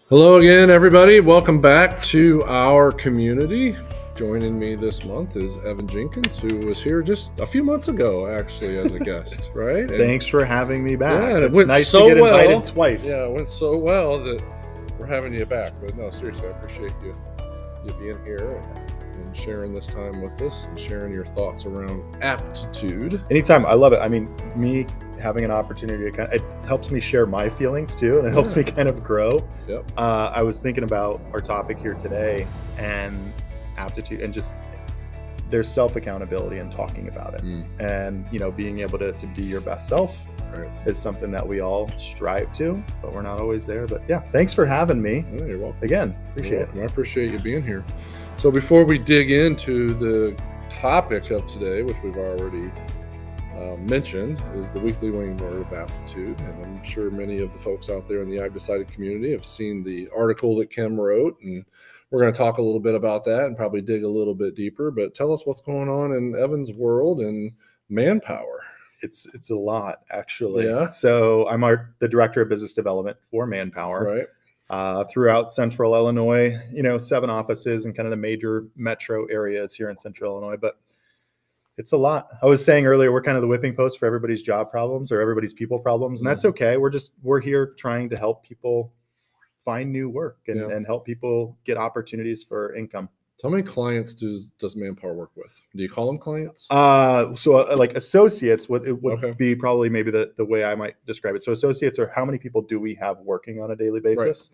Hello again, everybody. Welcome back to our community. Joining me this month is Evan Jenkins, who was here just a few months ago, actually, as a guest, right? And thanks for having me back. Yeah, and it's nice to get invited twice. Yeah, it went so well that we're having you back. But no, seriously, I appreciate you being here and sharing this time with us and sharing your thoughts around aptitude. Anytime. I love it. I mean, me having an opportunity to it helps me share my feelings too, and it helps me kind of grow. Yep. I was thinking about our topic here today and aptitude, and just there's self-accountability and talking about it. And being able to be your best self is something that we all strive to, but we're not always there. But yeah, thanks for having me. Oh, you're welcome. Again, appreciate it. I appreciate you being here. So before we dig into the topic of today, which we've already mentioned, is the weekly winning word of aptitude. And I'm sure many of the folks out there in the I've Decided community have seen the article that Kim wrote, and we're going to talk a little bit about that and probably dig a little bit deeper. But tell us what's going on in Evan's world and Manpower. It's a lot, actually. Yeah. So I'm the director of business development for Manpower. Right. Throughout Central Illinois, 7 offices in kind of the major metro areas here in Central Illinois. But it's a lot. I was saying earlier, we're kind of the whipping post for everybody's job problems or everybody's people problems. And that's okay. We're here trying to help people find new work and help people get opportunities for income. How many clients does Manpower work with? Do you call them clients? Like associates would be probably maybe the way I might describe it. So associates are how many people do we have working on a daily basis?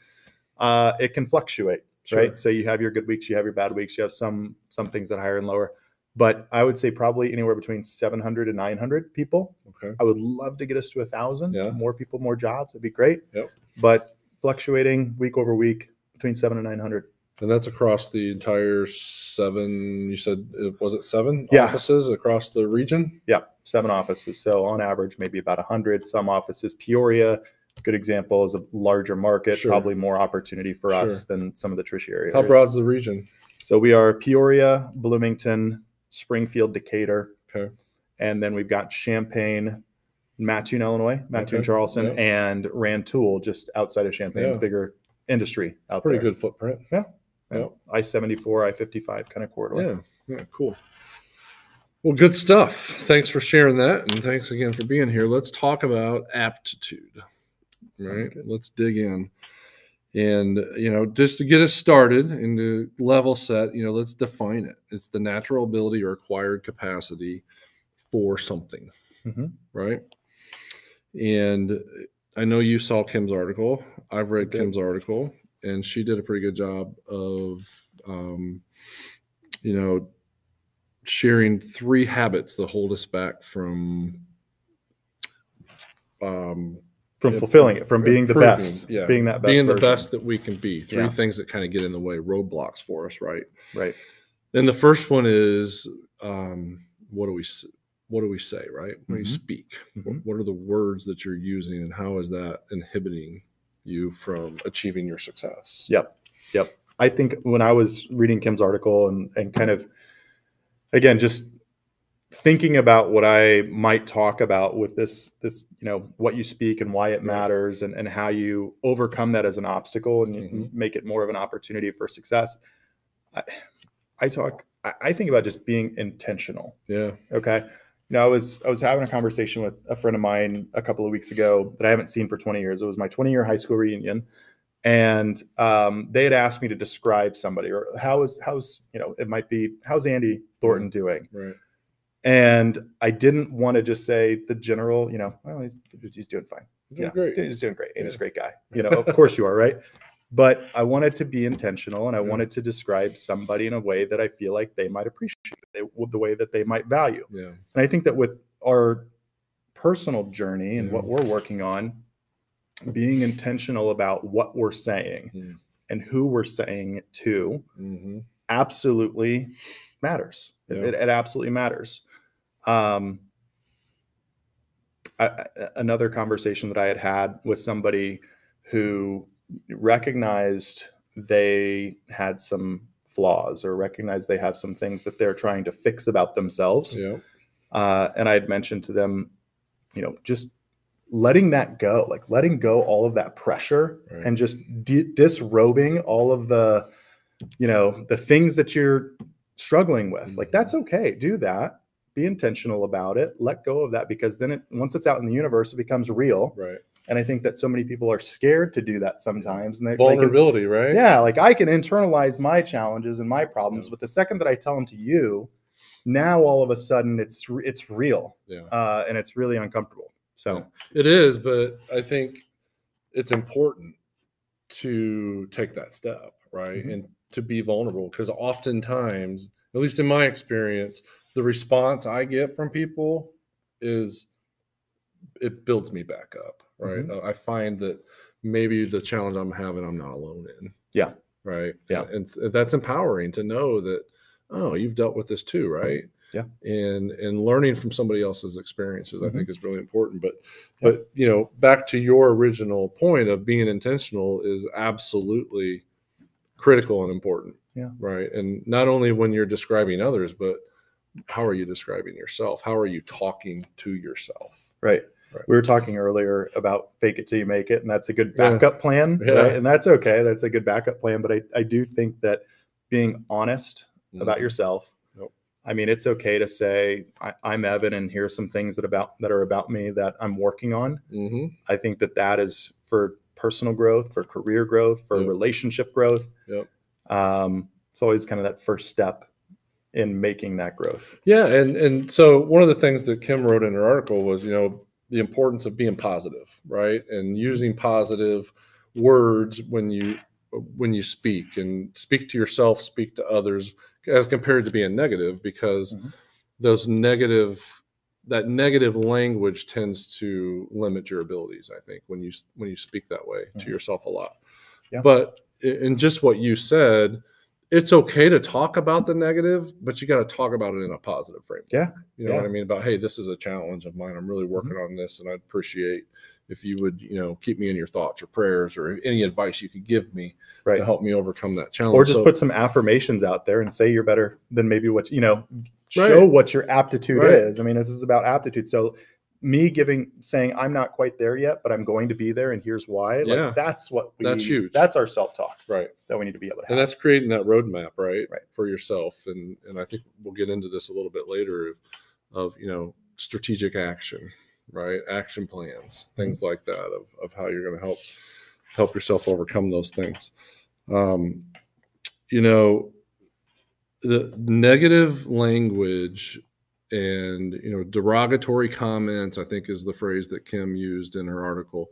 Right. It can fluctuate, right? So you have your good weeks, you have your bad weeks, you have some things that are higher and lower. But I would say probably anywhere between 700 and 900 people. Okay. I would love to get us to 1,000. Yeah. More people, more jobs would be great. Yep. But fluctuating week over week between 700 and 900. And that's across the entire 7, you said, was it 7 Yeah. offices across the region? Yeah, 7 offices. So on average, maybe about 100. Some offices, Peoria, good example, is a larger market, probably more opportunity for us than some of the tertiary areas. How broad is the region? So we are Peoria, Bloomington, Springfield, Decatur. Okay. And then we've got Champaign, Mattoon, Illinois, Mattoon, Charleston, and Rantoul, just outside of Champaign, bigger industry out there. Pretty good footprint. Yeah. I-74, I-55 kind of corridor. Yeah, cool. Well, good stuff. Thanks for sharing that, and thanks again for being here. Let's talk about aptitude. Right? Let's dig in. And, just to get us started and to level set, let's define it. It's the natural ability or acquired capacity for something, right? And I know you saw Kim's article. I've read Kim's article, and she did a pretty good job of, sharing 3 habits that hold us back from fulfilling it, from being the best, being that best, being the version. best that we can be. 3 things that kind of get in the way, roadblocks for us, right? Right. Then the first one is, what do we say, right? When you speak, what are the words that you're using, and how is that inhibiting you from achieving your success? Yep. I think when I was reading Kim's article and kind of, again, just thinking about what I might talk about with this, what you speak and why it matters, and how you overcome that as an obstacle and you make it more of an opportunity for success. I think about just being intentional. Yeah. Okay. I was having a conversation with a friend of mine a couple of weeks ago that I haven't seen for 20 years. It was my 20-year high school reunion. And they had asked me to describe somebody, or how's it might be, how's Andy Thornton doing? Right. And I didn't want to just say the general, well, he's doing fine. Great. He's doing great. Andy's a great guy. Of course you are, right? But I wanted to be intentional, and I wanted to describe somebody in a way that I feel like they might appreciate, the way that they might value. Yeah. And I think that with our personal journey and what we're working on, being intentional about what we're saying and who we're saying it to absolutely matters. It absolutely matters. Another conversation that I had with somebody who recognized they had some flaws, or recognized they have some things that they're trying to fix about themselves. And I had mentioned to them, just letting that go, like letting go all of that pressure, Right. and just disrobing all of the, the things that you're struggling with. Mm-hmm. Like, that's okay. Do that. Be intentional about it. Let go of that, because then once it's out in the universe, it becomes real. Right. And I think that so many people are scared to do that sometimes. And vulnerability, right? Yeah. Like, I can internalize my challenges and my problems, but the second that I tell them to you, now all of a sudden it's real. Yeah. And it's really uncomfortable. So it is, but I think it's important to take that step, right? Mm-hmm. And to be vulnerable, because oftentimes, at least in my experience, the response I get from people is it builds me back up, right? Mm-hmm. I find that maybe the challenge I'm having, I'm not alone in. Yeah. Right. Yeah. And that's empowering to know that, oh, you've dealt with this too, right? Yeah. And learning from somebody else's experiences, Mm-hmm. I think, is really important. But back to your original point of being intentional is absolutely critical and important. Yeah. Right. And not only when you're describing others, but how are you describing yourself? How are you talking to yourself? Right. Right. We were talking earlier about fake it till you make it, and that's a good backup plan, right? And that's okay. That's a good backup plan. But I do think that being honest about yourself, I mean, it's okay to say, I'm Evan, and here's some things that are about me that I'm working on. Mm-hmm. I think that is for personal growth, for career growth, for relationship growth. It's always kind of that first step in making that growth. Yeah. And so one of the things that Kim wrote in her article was, the importance of being positive, right? And using positive words when you speak, and speak to yourself, speak to others, as compared to being negative, because that negative language tends to limit your abilities, I think, when you speak that way to yourself a lot. Yeah. But in just what you said, it's okay to talk about the negative, but you got to talk about it in a positive framework. Yeah. You know what I mean? About, hey, this is a challenge of mine. I'm really working on this, and I'd appreciate if you would, keep me in your thoughts or prayers, or any advice you could give me to help me overcome that challenge. Or just put some affirmations out there and say you're better than maybe what, show what your aptitude is. I mean, this is about aptitude. So me saying I'm not quite there yet, but I'm going to be there, and here's why. Yeah. Like, that's huge. That's our self-talk, right? That we need to be able to have. And that's creating that roadmap, right? For yourself. And I think we'll get into this a little bit later of strategic action, right? Action plans, things like that, of how you're going to help yourself overcome those things. The negative language and derogatory comments, I think, is the phrase that Kim used in her article,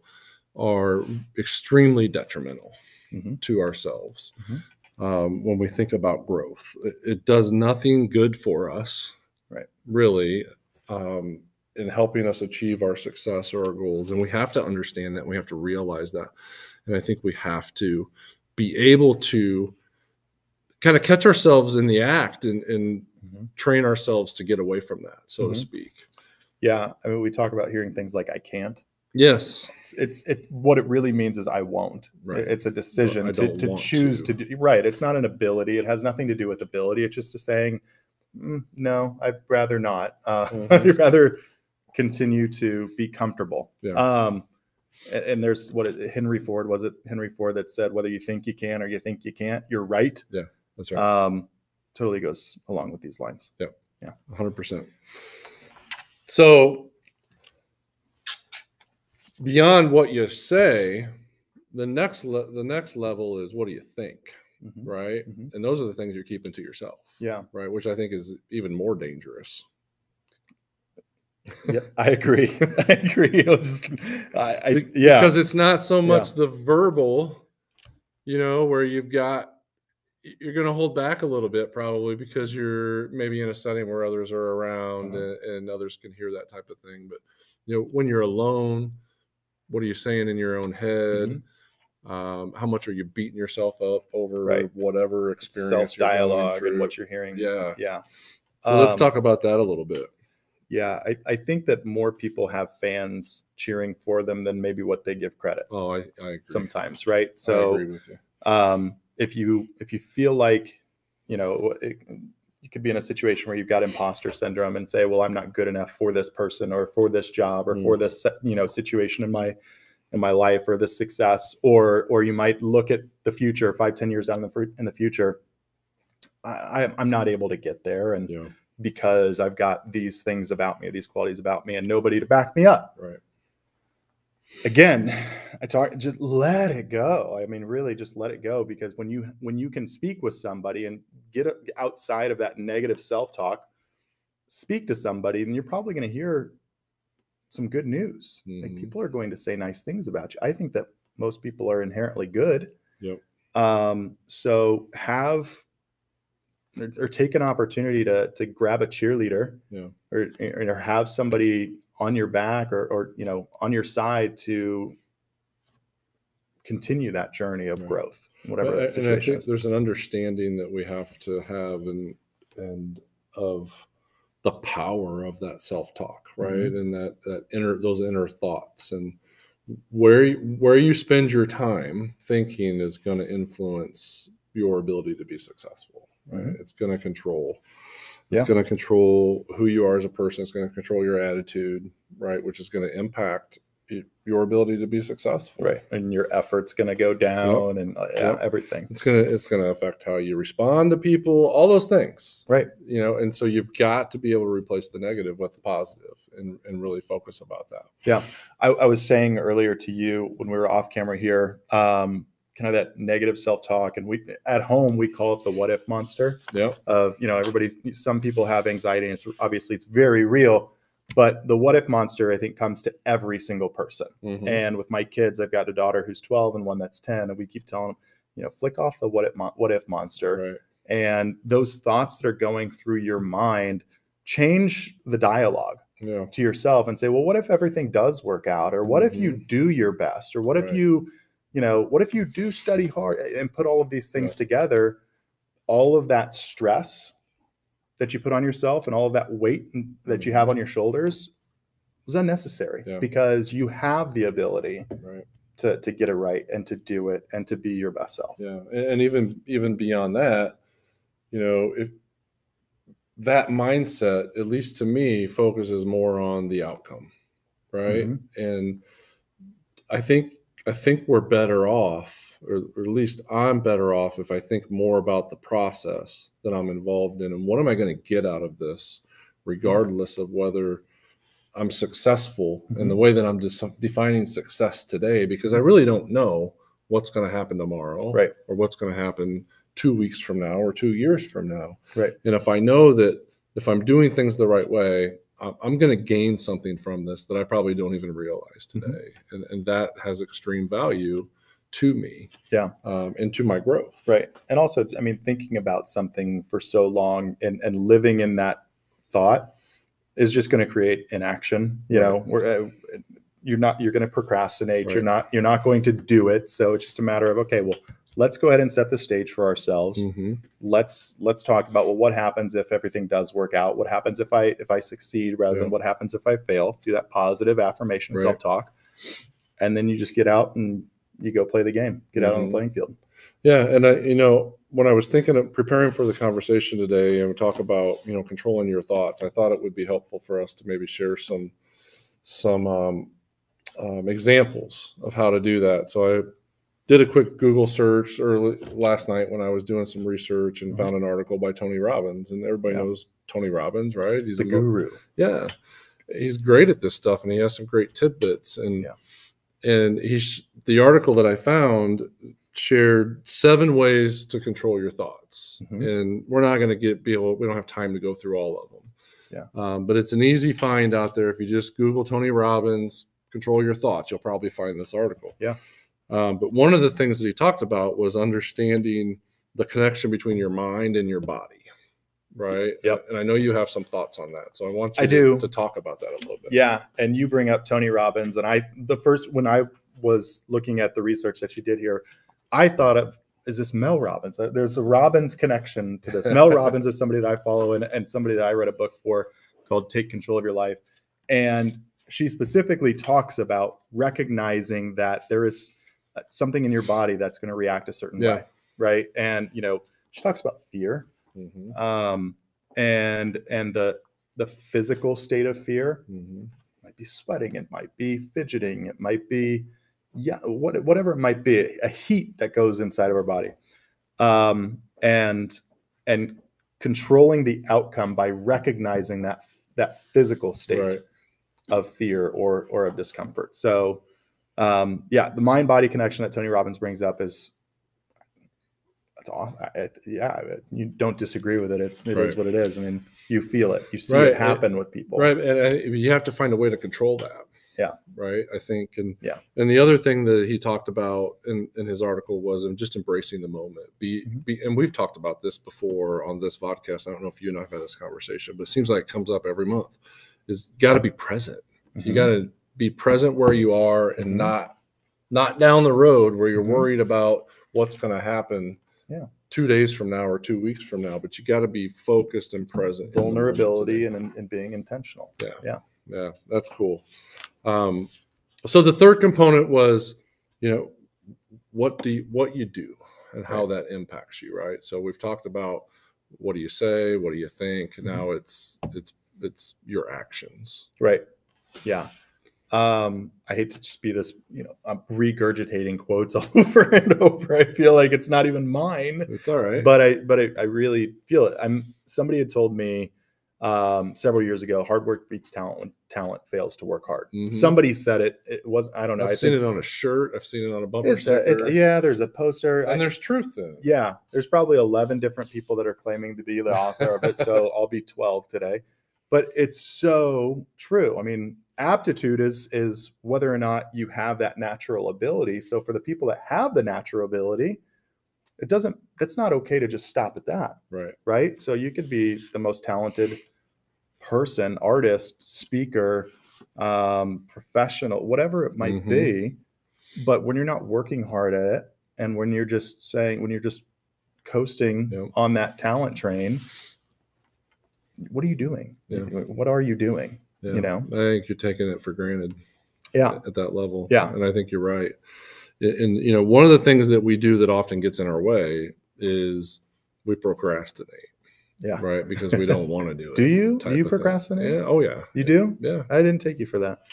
are extremely detrimental to ourselves. When we think about growth, it does nothing good for us, really, in helping us achieve our success or our goals. And we have to understand that. We have to realize that. And I think we have to be able to kind of catch ourselves in the act and train ourselves to get away from that, so to speak. Yeah. I mean, we talk about hearing things like, I can't. Yes. It's what it really means is I won't. Right. It's a decision to choose to do. Right. It's not an ability. It has nothing to do with ability. It's just a saying, no, I'd rather not. I'd rather continue to be comfortable. Yeah. And there's Henry Ford that said, whether you think you can or you think you can't, you're right. Yeah, that's right. Totally goes along with these lines. Yeah. Yeah. 100%. So beyond what you say, the next level is, what do you think? Right. And those are the things you're keeping to yourself. Yeah. Right. Which I think is even more dangerous. Yeah, I agree. Because it's not so much the verbal, where you're going to hold back a little bit, probably because you're maybe in a setting where others are around and others can hear that type of thing. But, when you're alone, what are you saying in your own head? How much are you beating yourself up over whatever experience, self-dialogue, and what you're hearing? Yeah. Yeah. So let's talk about that a little bit. Yeah. I think that more people have fans cheering for them than maybe what they give credit. Oh, I agree. Sometimes. Right. So I agree with you. if you feel like, you could be in a situation where you've got imposter syndrome and say, well, I'm not good enough for this person or for this job or for this, situation in my life or this success, or you might look at the future 5-10 years down in the future. I'm not able to get there. And because I've got these things about me, these qualities about me, and nobody to back me up. Right. Again, just let it go. I mean, really just let it go, because when you can speak with somebody and get outside of that negative self-talk, speak to somebody, then you're probably going to hear some good news. Like, people are going to say nice things about you. I think that most people are inherently good. Yep. So have or take an opportunity to grab a cheerleader, or have somebody on your back or on your side to continue that journey of growth, whatever that situation and I think is. there's an understanding that we have to have and of the power of that self-talk, right? And those inner thoughts, and where you spend your time thinking is going to influence your ability to be successful, right? It's going to control. It's going to control who you are as a person. It's going to control your attitude, right? Which is going to impact your ability to be successful, right? And your effort's going to go down, and everything. It's going to affect how you respond to people, all those things, right? And so you've got to be able to replace the negative with the positive, and really focus about that. Yeah, I was saying earlier to you when we were off camera here, kind of that negative self-talk, and we at home we call it the what if monster. Of some people have anxiety, and it's very real. But the what if monster, I think, comes to every single person. And with my kids, I've got a daughter who's 12 and one that's 10, and we keep telling them, flick off the what if monster. Right. And those thoughts that are going through your mind, change the dialogue to yourself and say, well, what if everything does work out? Or what if you do your best? Or what if what if you do study hard and put all of these things together? All of that stress that you put on yourself and all of that weight that you have on your shoulders was unnecessary, because you have the ability to get it right and to do it and to be your best self. Yeah. And even beyond that, if that mindset, at least to me, focuses more on the outcome, right? And I think we're better off, or at least I'm better off, if I think more about the process that I'm involved in and what am I going to get out of this, regardless of whether I'm successful in the way that I'm defining success today, because I really don't know what's going to happen tomorrow, or what's going to happen 2 weeks from now or 2 years from now. And if I know that if I'm doing things the right way, I'm going to gain something from this that I probably don't even realize today. And that has extreme value to me, and to my growth. And also, thinking about something for so long and living in that thought is just going to create inaction. You're going to procrastinate. You're not going to do it. So it's just a matter of, okay, well, let's go ahead and set the stage for ourselves. Let's talk about, well, what happens if everything does work out? What happens if I succeed rather than what happens if I fail? Do that positive affirmation, self-talk. And then you just get out and you go play the game, get out on the playing field. Yeah. And when I was thinking of preparing for the conversation today and talk about, controlling your thoughts, I thought it would be helpful for us to maybe share some examples of how to do that. So I did a quick Google search last night when I was doing some research and found an article by Tony Robbins, and everybody knows Tony Robbins, right? He's the guru. Yeah. He's great at this stuff, and he has some great tidbits. And the article that I found shared 7 ways to control your thoughts. And we're not going to we don't have time to go through all of them. But it's an easy find out there. If you just Google Tony Robbins, control your thoughts, you'll probably find this article. But one of the things that he talked about was understanding the connection between your mind and your body. Right. And I know you have some thoughts on that. So I want you to talk about that a little bit. Yeah. And you bring up Tony Robbins. And when I was looking at the research that you did here, I thought of, is this Mel Robbins? There's a Robbins connection to this. Mel Robbins is somebody that I follow and somebody that I read a book for called Take Control of Your Life. And she specifically talks about recognizing that there is something in your body that's going to react a certain way. Right. And, she talks about fear. and the physical state of fear might be sweating, it might be fidgeting, it might be whatever it might be, a heat that goes inside of our body, and controlling the outcome by recognizing that physical state of fear or of discomfort. So the mind-body connection that Tony Robbins brings up is, that's awesome. You don't disagree with it. It is what it is. I mean, you feel it, you see it happen with people. Right. And you have to find a way to control that. Yeah. Right. I think. And the other thing that he talked about in his article was just embracing the moment. And we've talked about this before on this podcast. I don't know if you and I have had this conversation, but it seems like it comes up every month. Is got to be present. You got to be present where you are and not down the road where you're worried about what's going to happen 2 days from now or 2 weeks from now, but you got to be focused and present. Vulnerability and being intentional. Yeah, that's cool. So the third component was, what you do and how that impacts you, right? So we've talked about what do you say, what do you think, and now it's your actions. Right. Yeah. I hate to just be this, I'm regurgitating quotes over and over. I feel like it's not even mine. It's all right. But I really feel it. Somebody had told me several years ago, hard work beats talent when talent fails to work hard. Somebody said it. It was, I don't know. I've seen it on a shirt. I've seen it on a bumper sticker. There's a poster. And there's truth in it. Yeah. There's probably 11 different people that are claiming to be the author of it. So I'll be 12 today. But it's so true. I mean, aptitude is whether or not you have that natural ability. So for the people that have the natural ability, it's not okay to just stop at that. Right. So you could be the most talented person, artist, speaker, professional, whatever it might be. But when you're not working hard at it, and when you're just coasting on that talent train, what are you doing? What are you doing? I think you're taking it for granted. At that level. And I think you're right. And one of the things that we do that often gets in our way is we procrastinate. Right. Because we don't want to do it. Do you procrastinate? Yeah. Oh yeah. You do? Yeah. I didn't take you for that.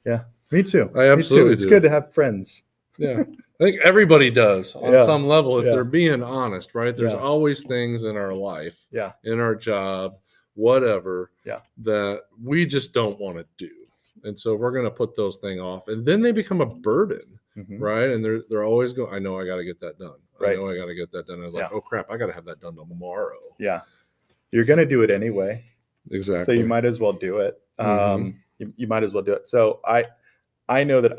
Yeah. Me too. I absolutely It's good to have friends. Yeah. I think everybody does on some level if they're being honest, right? There's always things in our life, in our job, whatever, that we just don't want to do. And so we're going to put those things off, and then they become a burden, right? And they're always going, I know I got to get that done. I know I got to get that done. I was like, oh crap, I got to have that done tomorrow. Yeah. You're going to do it anyway. Exactly. So you might as well do it. You might as well do it. So I know that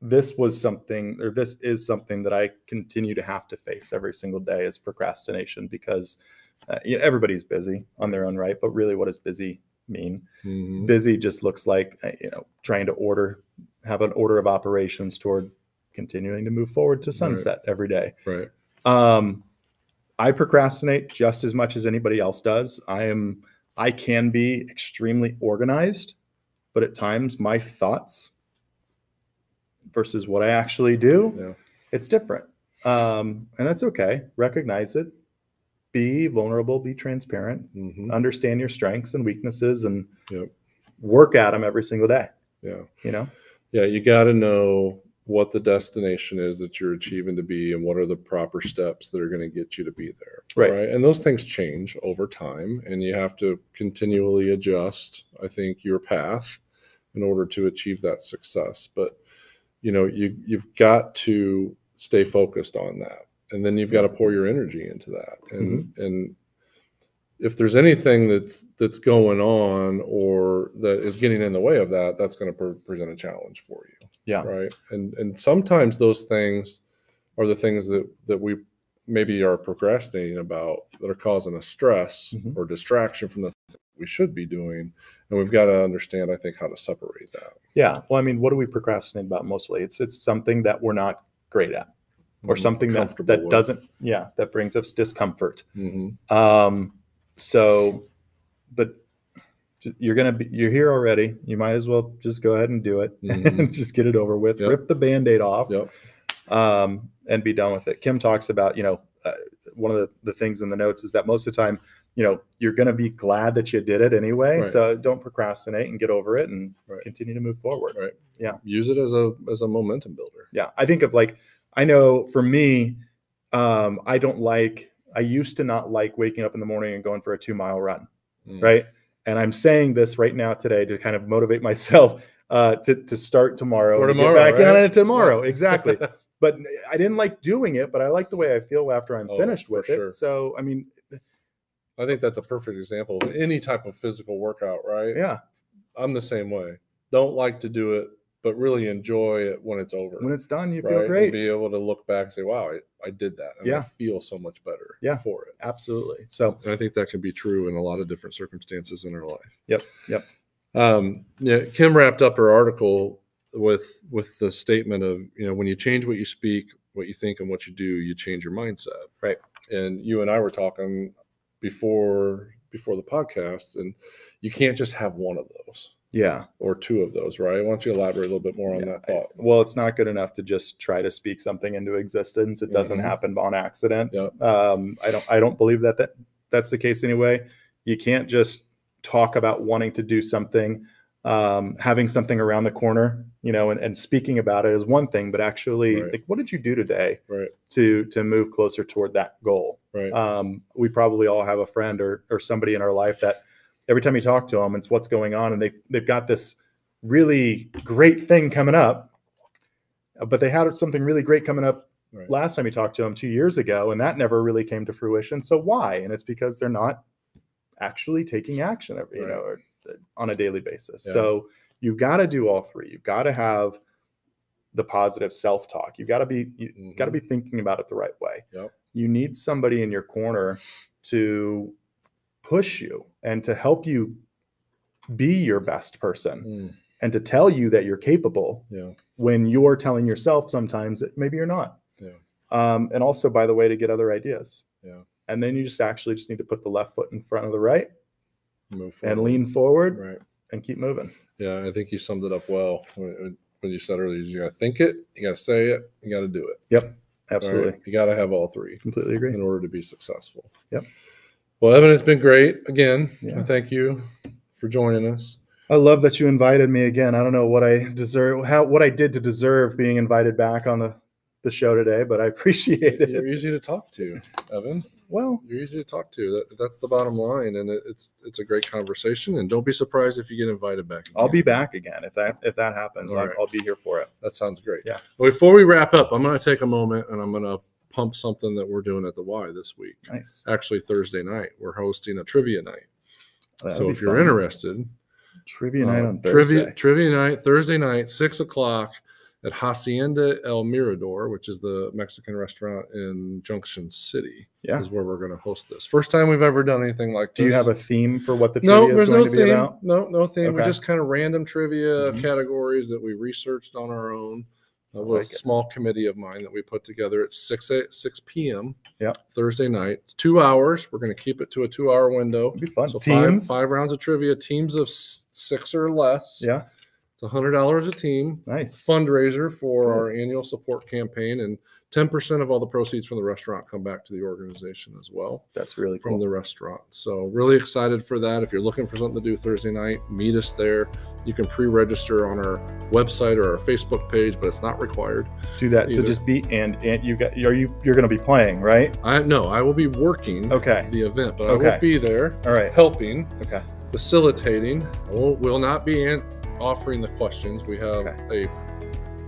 this is something that I continue to have to face every single day, is procrastination, because everybody's busy on their own right, but really, what does busy mean? Busy just looks like trying to have an order of operations toward continuing to move forward to sunset every day. Right. I procrastinate just as much as anybody else does. I can be extremely organized, but at times my thoughts versus what I actually do, it's different. And that's okay. Recognize it. Be vulnerable, be transparent, understand your strengths and weaknesses, and work at them every single day. You got to know what the destination is that you're achieving to be, and what are the proper steps that are going to get you to be there. Right. And those things change over time, and you have to continually adjust, I think, your path in order to achieve that success. But, you've got to stay focused on that. And then you've got to pour your energy into that. And if there's anything that's going on or that is getting in the way of that, that's going to present a challenge for you. Right. And sometimes those things are the things that we maybe are procrastinating about, that are causing us stress or distraction from the thing we should be doing. And we've got to understand, I think, how to separate that. Yeah. Well, I mean, what do we procrastinate about mostly? It's something that we're not great at, or something that doesn't, that brings us discomfort. But you're here already. You might as well just go ahead and do it and just get it over with, rip the Band-Aid off, and be done with it. Kim talks about, one of the things in the notes is that most of the time you're going to be glad that you did it anyway. Right. So don't procrastinate and get over it and Right. continue to move forward. Right. Yeah. Use it as a momentum builder. Yeah. I think of I know for me, I used to not like waking up in the morning and going for a 2-mile run. Right. And I'm saying this right now today to kind of motivate myself to start tomorrow. For and tomorrow, get back right? on it tomorrow. Yeah. Exactly. But I didn't like doing it, but I like the way I feel after I'm finished with sure. it. So, I mean, I think that's a perfect example of any type of physical workout, right? Yeah. I'm the same way. Don't like to do it, but really enjoy it when it's over. When it's done, you right? feel great. And be able to look back and say, wow, I did that. And I feel so much better for it. Absolutely. So and I think that can be true in a lot of different circumstances in our life. Yep. Kim wrapped up her article with the statement of, when you change what you speak, what you think, and what you do, you change your mindset. Right. And you and I were talking before the podcast, and you can't just have one of those. Yeah. Or two of those, right? Why don't you elaborate a little bit more on that thought? Well, it's not good enough to just try to speak something into existence. It doesn't happen on accident. Yep. I don't believe that's the case anyway. You can't just talk about wanting to do something, having something around the corner, and speaking about it is one thing, but actually, what did you do today to move closer toward that goal? Right. We probably all have a friend or somebody in our life that every time you talk to them, it's what's going on, and they've got this really great thing coming up, but they had something really great coming up last time you talked to them 2 years ago, and that never really came to fruition. So why? And it's because they're not actually taking action or on a daily basis. Yeah. So you've got to do all three. You've got to have the positive self-talk. You've got to be got to be thinking about it the right way. Yep. You need somebody in your corner to push you and to help you be your best person and to tell you that you're capable when you're telling yourself sometimes that maybe you're not. Yeah. And also, by the way, to get other ideas. Yeah. And then you just need to put the left foot in front of the right, move forward. And lean forward and keep moving. Yeah. I think you summed it up well when you said earlier, you got to think it, you got to say it, you got to do it. Yep. Absolutely. Right? You got to have all three. Completely agree. In order to be successful. Yep. Well, Evan, it's been great. Again, I thank you for joining us. I love that you invited me again. I don't know what I did to deserve being invited back on the show today, but I appreciate it. You're easy to talk to, Evan. Well, you're easy to talk to. That's the bottom line, and it's a great conversation. And don't be surprised if you get invited back again. I'll be back again if that happens. I'll be here for it. That sounds great. Yeah. Well, before we wrap up, I'm going to take a moment and I'm going to pump something that we're doing at the Y this week. Nice. Actually, Thursday night we're hosting a trivia night. So if you're fun. Interested, trivia night on Thursday. Trivia night Thursday night, 6:00 at Hacienda El Mirador, which is the Mexican restaurant in Junction City. Yeah, is where we're going to host this. First time we've ever done anything like this. Do you have a theme for what the trivia is going to be about? No theme. Okay. We're just kind of random trivia categories that we researched on our own. With a small committee of mine that we put together at 6 p.m. Thursday night. It's 2 hours. We're going to keep it to a 2-hour window. It'll be fun. So teams. Five rounds of trivia, teams of 6 or less. Yeah. It's $100 a team. Nice. Fundraiser for our annual support campaign, and 10% of all the proceeds from the restaurant come back to the organization as well. That's really cool. From the restaurant. So really excited for that. If you're looking for something to do Thursday night, meet us there. You can pre-register on our website or our Facebook page, but it's not required. Do that. So just and you're going to be playing, right? I will be working the event, but I will be there. All right. Helping. Okay. Facilitating. We'll not be offering the questions. We have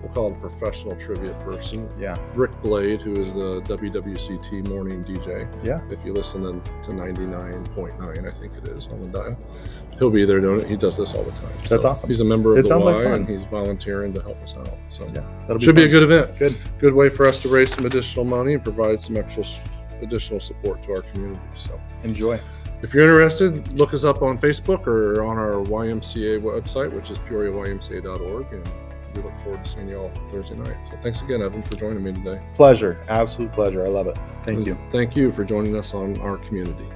we'll call him a professional trivia person. Yeah. Rick Blade, who is the WWCT morning DJ. Yeah. If you listen to 99.9, I think it is on the dial. He'll be there doing it. He does this all the time. That's awesome. He's a member of the Y, like and he's volunteering to help us out. So that'll be a good event. Good way for us to raise some additional money and provide some additional support to our community. So enjoy. If you're interested, look us up on Facebook or on our YMCA website, which is PeoriaYMCA.org, and we look forward to seeing you all Thursday night. So thanks again, Evan, for joining me today. Pleasure. Absolute pleasure. I love it. Thank you. Thank you for joining us on our community.